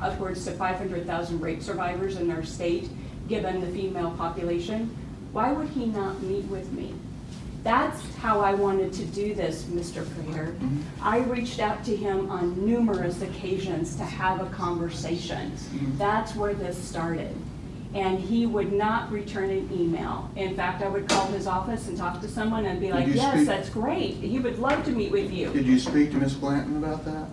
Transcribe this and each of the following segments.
upwards to 500,000 rape survivors in our state, given the female population. Why would he not meet with me? That's how I wanted to do this, Mr. Prater. I reached out to him on numerous occasions to have a conversation. That's where this started. And he would not return an email. In fact, I would call his office and talk to someone and be like, yes, that's great. He would love to meet with you. Did you speak to Ms. Blanton about that?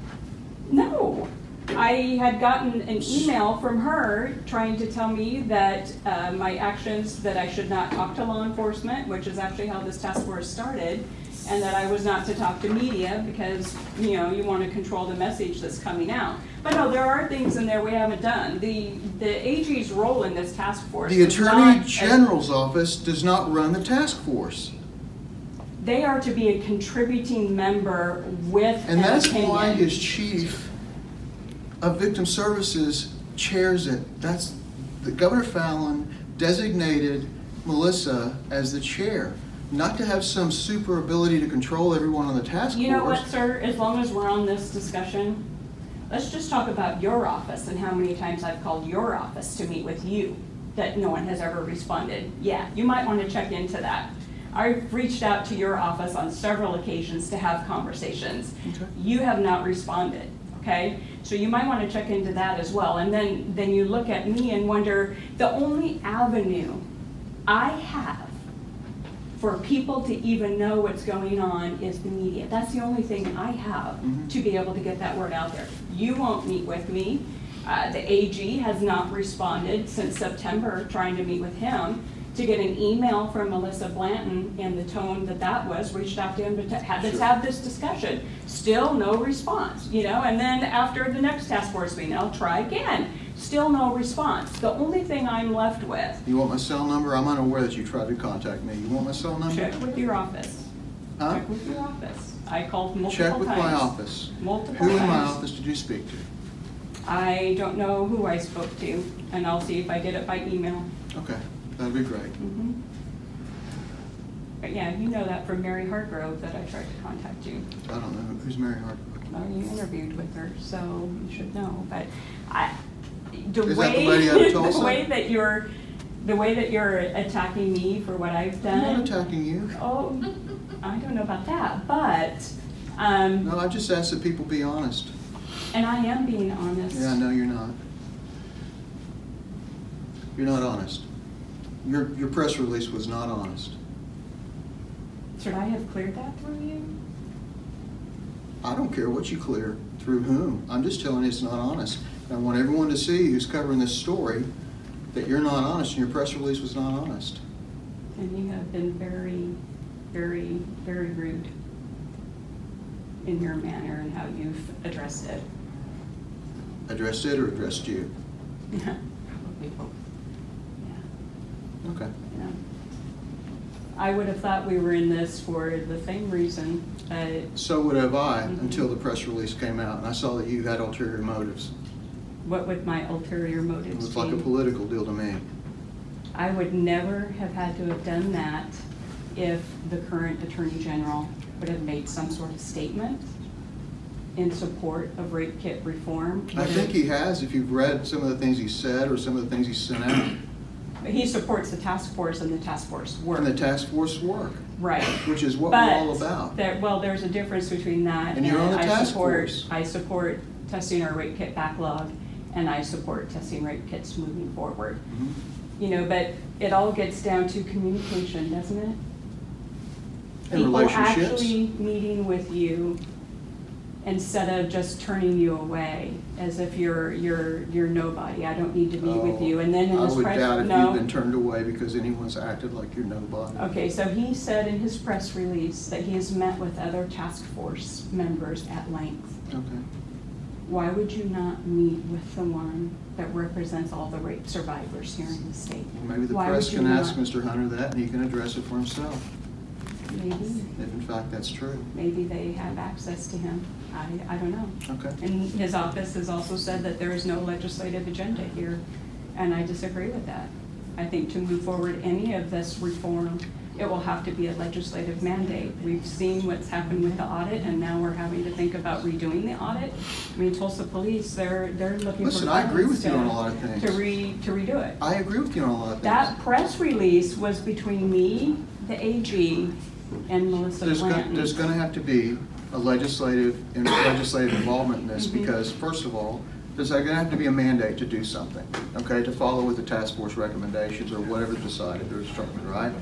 No. I had gotten an email from her trying to tell me that my actions, that I should not talk to law enforcement, which is actually how this task force started, and that I was not to talk to media because, you know, you want to control the message that's coming out. But no, there are things in there we haven't done. The AG's role in this task force. The Attorney General's office does not run the task force. They are to be a contributing member with an opinion. And that's why his chief of Victim Services chairs it. That's Governor Fallon designated Melissa as the chair, not to have some super ability to control everyone on the task force. You know what, sir? As long as we're on this discussion, let's just talk about your office and how many times I've called your office to meet with you that no one has ever responded. Yeah, you might want to check into that. I've reached out to your office on several occasions to have conversations. Okay. You have not responded, okay? So you might want to check into that as well. And then you look at me and wonder, the only avenue I have for people to even know what's going on is the media. That's the only thing I have to be able to get that word out there. You won't meet with me. The AG has not responded since September trying to meet with him. To get an email from Melissa Blanton in the tone that was, reached out to him to let's have this discussion. Still no response, you know, and then after the next task force meeting, I'll try again. Still no response. The only thing I'm left with. You want my cell number? I'm unaware that you tried to contact me. You want my cell number? Check with your office. Huh? Check with your office. I called multiple times. Check with my office. Multiple times. Who in my times. office did you speak to? I don't know who I spoke to, and I'll see if I did it by email. Okay. That'd be great. But yeah, you know that from Mary Hargrove that I tried to contact you. I don't know. Who's Mary Hargrove? Well, you interviewed with her, so you should know. But the way that you're attacking me for what I've done. I'm not attacking you. Oh, I don't know about that, but. No, I just asked that people be honest. And I am being honest. Yeah, no, you're not. You're not honest. Your press release was not honest. Should I have cleared that through you? I don't care what you clear through whom. I'm just telling you it's not honest. I want everyone to see who's covering this story that you're not honest and your press release was not honest. And you have been very, very, very rude in your manner and how you've addressed it. Addressed it or addressed you? Probably both. Yeah. Okay. Yeah. I would have thought we were in this for the same reason. So would have I until the press release came out and I saw that you had ulterior motives. What would my ulterior motives be? It was like a political deal to me. I would never have had to have done that if the current Attorney General would have made some sort of statement in support of rape kit reform. I think he has, if you've read some of the things he said or some of the things he sent out. He supports the task force and the task force work. And the task force work. Right. Which is what we're all about. Well, there's a difference between that and you're on the task force. I support testing our rape kit backlog, and I support testing rape kits moving forward. You know, but it all gets down to communication, doesn't it? And relationships. People actually meeting with you instead of just turning you away as if you're nobody. I don't need to meet with you. And then in his press, I would doubt if you've been turned away because anyone's acted like you're nobody. Okay, so he said in his press release that he has met with other task force members at length. Okay. Why would you not meet with the one that represents all the rape survivors here in the state? Well, maybe the press can ask Mr. Hunter that and he can address it for himself. Maybe. If in fact that's true. Maybe they have access to him. I don't know. Okay. And his office has also said that there is no legislative agenda here, and I disagree with that. I think to move forward any of this reform, it will have to be a legislative mandate. We've seen what's happened with the audit, and now we're having to think about redoing the audit. I mean, Tulsa Police, they're looking Listen, for I agree funds with you on a lot of things. to redo it. I agree with you on a lot of things. That press release was between me, the AG, and Melissa Blanton. There's going to have to be a legislative involvement in this because, first of all, there's going to have to be a mandate to do something, okay, to follow with the task force recommendations or whatever decided they're structured, right?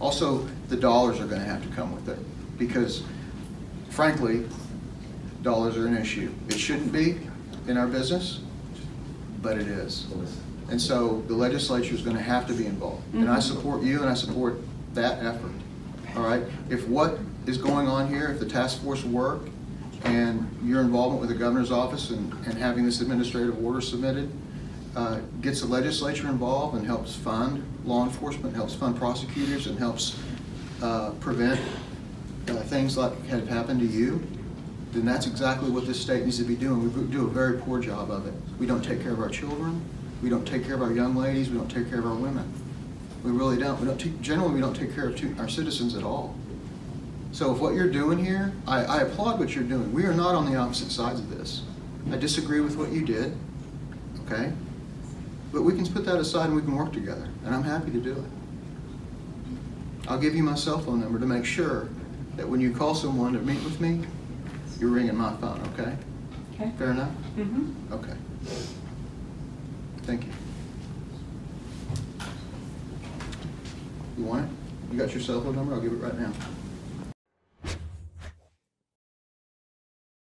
Also, the dollars are going to have to come with it because, frankly, dollars are an issue. It shouldn't be in our business, but it is. And so the legislature is going to have to be involved. And I support you and I support that effort, all right? If what is going on here, if the task force work and your involvement with the governor's office and having this administrative order submitted gets the legislature involved and helps fund law enforcement, helps fund prosecutors, and helps prevent things like have happened to you, then that's exactly what this state needs to be doing. We do a very poor job of it. We don't take care of our children. We don't take care of our young ladies. We don't take care of our women. We really don't. Generally, we don't take care of our citizens at all. So if what you're doing here, I applaud what you're doing. We are not on the opposite sides of this. I disagree with what you did, okay? But we can put that aside and we can work together, and I'm happy to do it. I'll give you my cell phone number to make sure that when you call someone to meet with me, you're ringing my phone, okay? Okay. Fair enough? Mm-hmm. Okay. Thank you. You want it? You got your cell phone number? I'll give it right now.